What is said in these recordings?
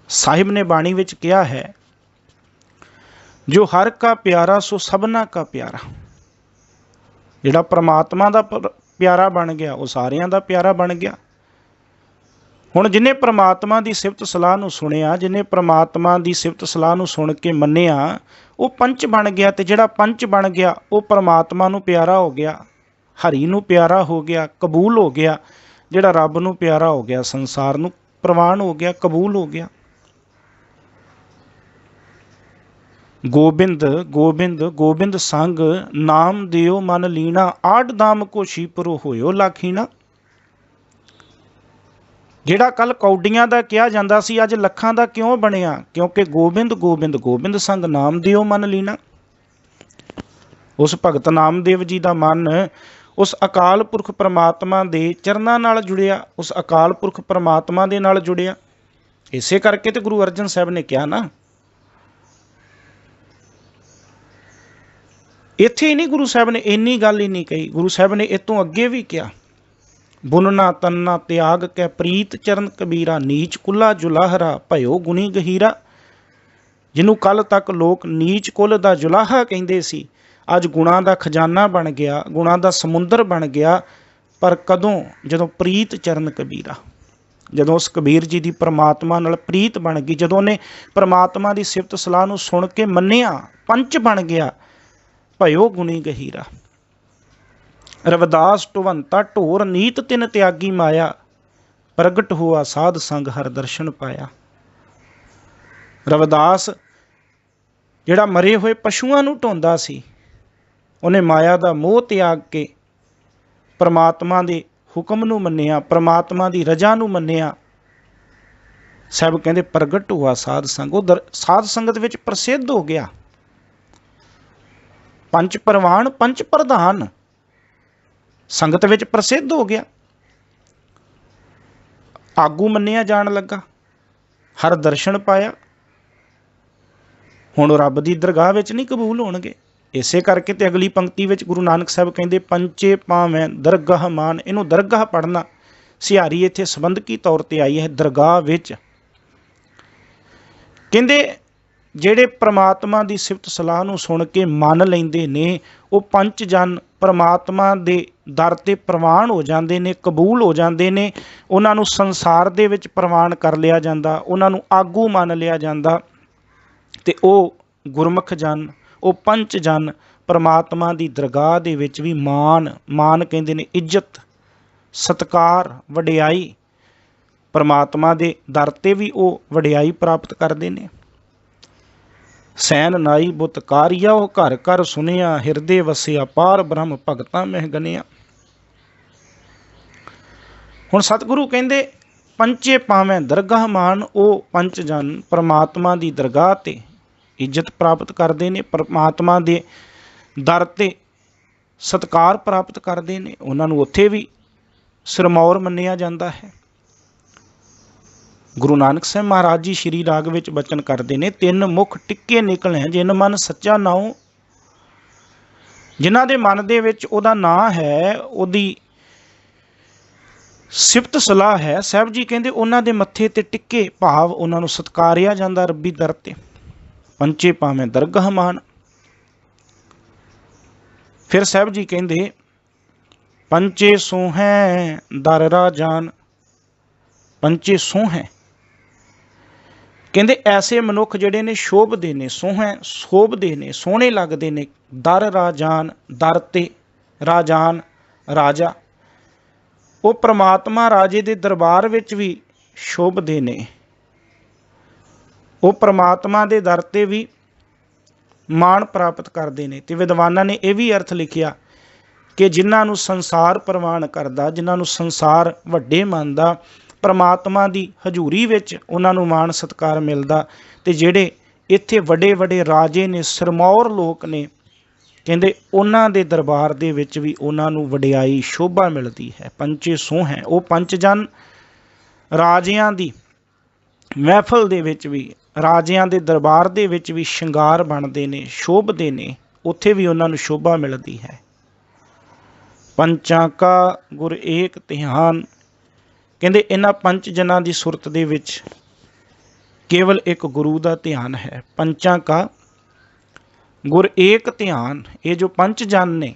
साहिब ने बाणी विच कहा है, जो हर का प्यारा सो सबना का प्यारा। जिहड़ा परमात्मा दा प्यारा बन गया वो सारियां दा प्यारा बन गया। हुण जिन्हें परमात्मा की सिफत सलाह नूं सुनिया, जिन्हें परमात्मा की सिफत सलाह नूं सुन के मन्निया, वो पंच बन गया। तो जिहड़ा पंच बन गया वो परमात्मा नूं प्यारा हो गया, हरि नूं प्यारा हो गया, कबूल हो गया। जिहड़ा रब नूं प्यारा हो गया, संसार नूं प्रवान हो गया, कबूल हो गया। गोबिंद गोबिंद गोबिंद संग नाम दियो मन लीना, आठ दाम को शीपरो होयो लाखीना। जिहड़ा कल कौडियां दा किया जांदा सी, अज लखां दा क्यों बनिया? क्योंकि गोबिंद गोबिंद गोबिंद संग नाम दियो मन लीना। उस भगत नामदेव जी का मन उस अकाल पुरख परमात्मा के चरनां नाल जुड़िया, उस अकाल पुरख परमात्मा दे नाल जुड़िया। इसे करके तो गुरु अर्जन साहब ने कहा ना, इत्थे ही नहीं गुरु साहब ने इन्नी गल ही नहीं कही, गुरु साहब ने इस तों अगे भी कहा, बुनना तन्ना त्याग कै प्रीत चरण कबीरा, नीच कुला जुलाहरा भयो गुणी गहीरा। जिन्हों कल तक लोग नीच कुल दा जुलाहा कहिंदे सी, अज गुणां दा खजाना बन गया, गुणां दा समुंदर बन गया। पर कदों? जदों प्रीत चरण कबीरा, जदों उस कबीर जी की परमात्मा नाल प्रीत बन गई, जदों ने परमात्मा की सिफत सलाह नूं सुन के मन्निया, पंच बन गया, भयो गुणी गहीरा। रविदास ढुवंता ढोर नीत तिन त्यागी माया, प्रगट हुआ साध संग हर दर्शन पाया। रविदास जिहड़ा मरे हुए पशुआं नूं ढोंदा सी, उन्हें माया दा मोह त्याग के परमात्मा दे हुक्म नूं मन्निया, परमात्मा दी रजा नूं मन्निया। साहब कहंदे प्रगट हुआ साध संग, वो साध संगत विच प्रसिद्ध हो गया। पंच परवान पंच प्रधान संगत विच प्रसिद्ध हो गया, आगू मन्निया जान लगा, हर दर्शन पाया। हुण रब की दरगाह विच नहीं कबूल होणगे। इसे करके तो अगली पंक्ति विच गुरु नानक साहब कहंदे, पंचे पावें दरगाह मान। इनू दरगाह पढ़ना, सिहारी इत्थे संबंधकी तौर पर आई है दरगाह विच। कहंदे ਜਿਹੜੇ परमात्मा की सिफत सलाह नूं सुन के मन लेंदे ने, वो पंच जन परमात्मा दे दर ते प्रवान हो जाते ने, कबूल हो जाते ने। उन्हां नूं संसार दे विच प्रवान कर लिया जाता, उन्हां नूं आगू मान लिया जाता। ते वो गुरमुख जन, वो पंच जन परमात्मा की दरगाह दे विच भी मान, मान कहंदे ने इज्जत, सत्कार, वडियाई, परमात्मा दे दर ते भी वो वडियाई प्राप्त करते हैं। सैन नाई बुत कारिया, वो घर घर सुनिया, हिरदे वसिया पार ब्रह्म भगतां मह गनिया। हुण सतगुरु कहंदे पंचे पावें दरगाह मान, वो पंच जन परमात्मा की दरगाह ते इज्जत प्राप्त करते हैं, परमात्मा के दर ते सत्कार प्राप्त करते हैं। उन्होंने उत्थे भी सिरमौर मन्निया जाता है। गुरु नानक साहब महाराज जी श्री राग विच बचन करते हैं, तीन मुख टिक्के निकले जिन मन सच्चा नाओ। जिन्हां दे मन दे विच उहदा नां है, उहदी सिफत सलाह है, साहब जी कहंदे उन्हां दे मत्थे ते टिक्के, भाव उन्हां नूं सत्कारिया जांदा रब्बी दर ते। पंचे पावें दरगाह मान। फिर साहब जी कहंदे पंचे सोहें दर राजान। पंचे सोहें कहंदे ऐसे मनुख जिहड़े ने शोभदे ने, सोहें शोभदे ने, सोहणे लगदे ने। दर राजान, दर ते राजान राजा, वो परमात्मा राजे दे दरबार विच भी शोभदे ने, वो परमात्मा दे दर ते भी मान प्राप्त करते हैं। तो विद्वानां ने यह भी अर्थ लिखिया कि जिन्हां नूं संसार प्रवान करदा, जिन्हां नूं संसार वड्डे मनदा, परमात्मा की हजूरी विच उन्हां नूं मान सत्कार मिलदा। ते जिहड़े इत्थे वड्डे वड्डे राजे ने, सिरमौर लोक ने, कहंदे उन्हां दे दरबार दे विच भी उन्हां नूं वडियाई शोभा मिलदी है। पंचे सोहें, वो पंच जन राजियां दी महफल दे विच भी, राजियां दे दरबार दे विच भी शंगार बनदे ने, शोभदे ने, उत्थे भी उन्हां नूं शोभा मिलदी है। पंचां का गुर एक ध्यान, कहंदे इन्हां पंच जनां दी सुरत दे विच केवल एक गुरु का ध्यान है। पंचां का गुर एक ध्यान। ये जो पंच जन ने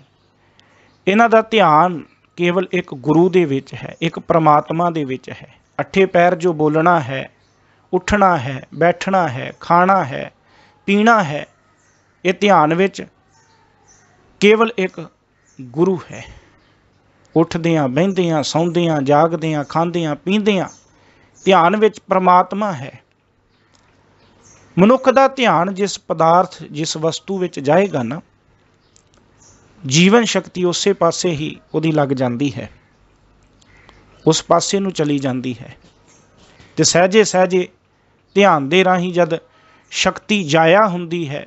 इन्हां दा ध्यान केवल एक गुरु दे विच है, एक परमात्मा दे विच है। अठे पैर जो बोलना है, उठना है, बैठना है, खाना है, पीना है, ये ध्यान विच केवल एक गुरु है। उठदियां बहिंदियां सौंदियां जागदियां खांदियां पींदियां ध्यान विच परमात्मा है। मनुख का ध्यान जिस पदार्थ जिस वस्तु विच जाएगा ना, जीवन शक्ति उस पासे ही उहदी लग जाती है, उस पासे नूं चली जाती है। ते सहजे सहजे ध्यान दे राही जद शक्ति जाया हुंदी है,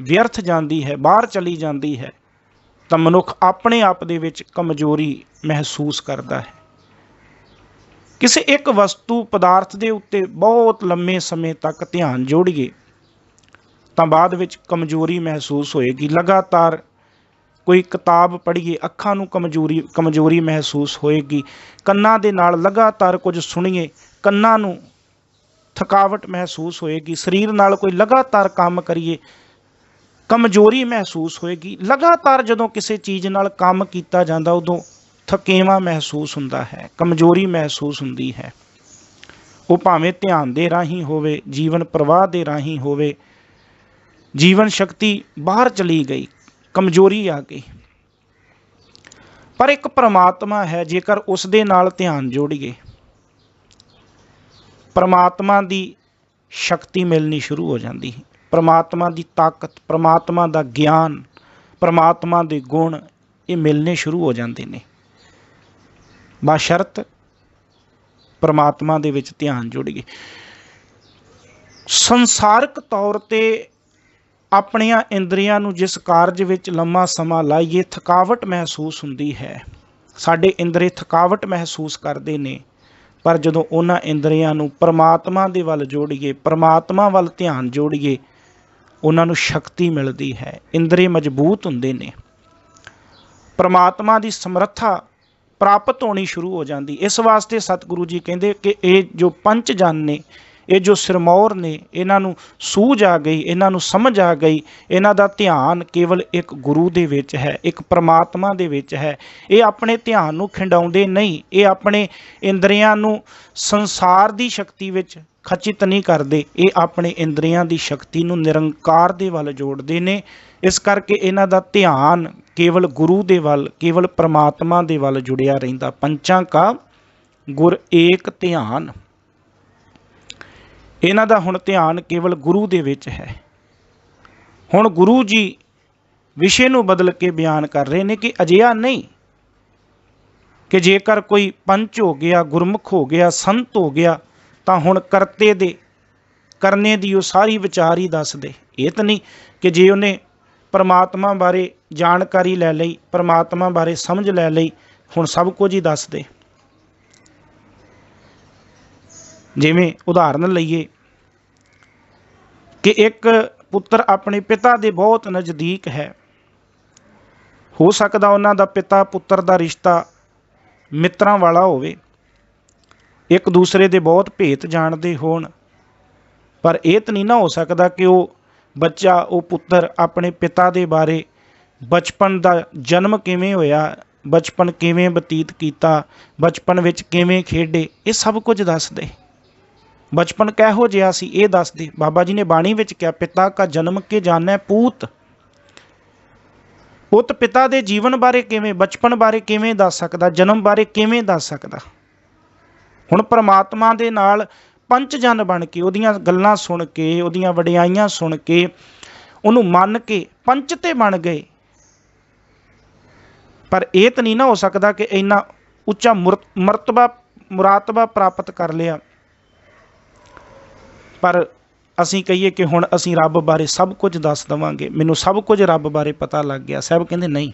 व्यर्थ जाती है, बाहर चली जाती है, तो मनुख अपने आप दे विच कमजोरी महसूस करता है। किसी एक वस्तु पदार्थ के उत्ते बहुत लंबे समय तक ध्यान जोड़िए तो बाद विच कमजोरी महसूस होएगी। लगातार कोई किताब पढ़िए, अखां नूं कमजोरी महसूस होएगी। कन्नां दे नाल लगातार कुछ सुनिए, कन्नां नूं थकावट महसूस होएगी। शरीर नाल कोई लगातार काम करिए, कमजोरी महसूस होएगी। लगातार जदों किसी चीज़ नाल काम कीता जांदा उदों थकेवा महसूस हुंदा है, कमजोरी महसूस हुंदी है। वो भावें ध्यान दे राही होवे, जीवन प्रवाह दे राही होवे, जीवन शक्ति बाहर चली गई, कमजोरी आ गई। पर एक परमात्मा है, जेकर उस दे नाल ध्यान जोड़िए, परमात्मा दी शक्ति मिलनी शुरू हो जाती है। परमात्मा दी ताकत, परमात्मा दा ज्ञान, परमात्मा दे गुण ये मिलने शुरू हो जाते हैं, बशर्त परमात्मा दे विच ध्यान जुड़िए। संसारिक तौर ते अपनियां इंद्रियां नूं जिस कारज विच लंबा समा लाइए थकावट महसूस हुंदी है, साडे इंद्रे थकावट महसूस करते हैं। पर जदों उन्हां इंद्रियां नूं परमात्मा दे वल जोड़िए, परमात्मा वल ध्यान जोड़िए, उन्हां नूं शक्ति मिलती है, इंद्रे मजबूत हुंदे ने, परमात्मा दी समर्था प्राप्त होनी शुरू हो जाती। इस वास्ते सतगुरु जी कहते कि ये जो पंच जन ने, ये जो सिरमौर ने, इन्हां नूं सूझ आ गई, इन्हां नूं समझ आ गई, इन्हां दा ध्यान केवल एक गुरु दे विच है, एक परमात्मा दे विच है। ये अपने ध्यान नूं खिंडाउंदे नहीं, ये अपने इंद्रियां नूं संसार दी शक्ति विच खचित नहीं करते, ये अपने इंद्रियां दी शक्ति नूं निरंकार दे वल जोड़ते ने। इस करके इन्हां दा ध्यान केवल गुरु दे वल, केवल परमात्मा दे वल जुड़िया रहिंदा। पंचां का गुर एक ध्यान। इन्हां दा हुण ध्यान केवल गुरु दे विच है। हुण गुरु जी विषय नूं बदल के बयान कर रहे ने कि अजिहा नहीं कि जेकर कोई पंच हो गया, गुरमुख हो गया, संत हो गया, तो हुण करते दे करने दी वो सारी विचार ही दस दे। ये तो नहीं कि जे उन्हें परमात्मा बारे जानकारी लै लई, परमात्मा बारे समझ लै लई, हुण सब कुछ ही दस दे। जिवें उदाहरण लईए कि एक पुत्र अपने पिता दे बहुत नज़दीक है, हो सकदा उन्हां दा पिता पुत्र दा रिश्ता मित्रां वाला होवे, एक दूसरे दे बहुत भेत जानते होण, पर यह तो नहीं ना हो सकता कि वो बच्चा, वो पुत्र अपने पिता दे बारे बचपन दा जन्म किवें होया, बचपन किवें बतीत कीता, बचपन विच किवें खेडे, ये सब कुछ दस दे। बचपन किहो जिहा सी ये दस दे। बाबा जी ने बाणी विच कहा, पिता का जन्म के जानै पूत। पुत पिता दे जीवन बारे किवें, बचपन बारे किवें दस सकदा, जन्म बारे किवें दस सकदा। हुण परमात्मा दे नाल पंच जन बन के, उहदियां गल्लां सुन के, उहदियां वडियाइयां सुन के, उहनूं मन के पंच ते बन गए। पर यह तो नहीं ना हो सकता कि इन्ना उच्चा मुरातबा प्राप्त कर लिया, पर असीं कहिए कि हुण असीं रब बारे सब कुछ दस देवांगे, मैनूं सब कुछ रब बारे पता लग गया। साहब कहंदे नहीं,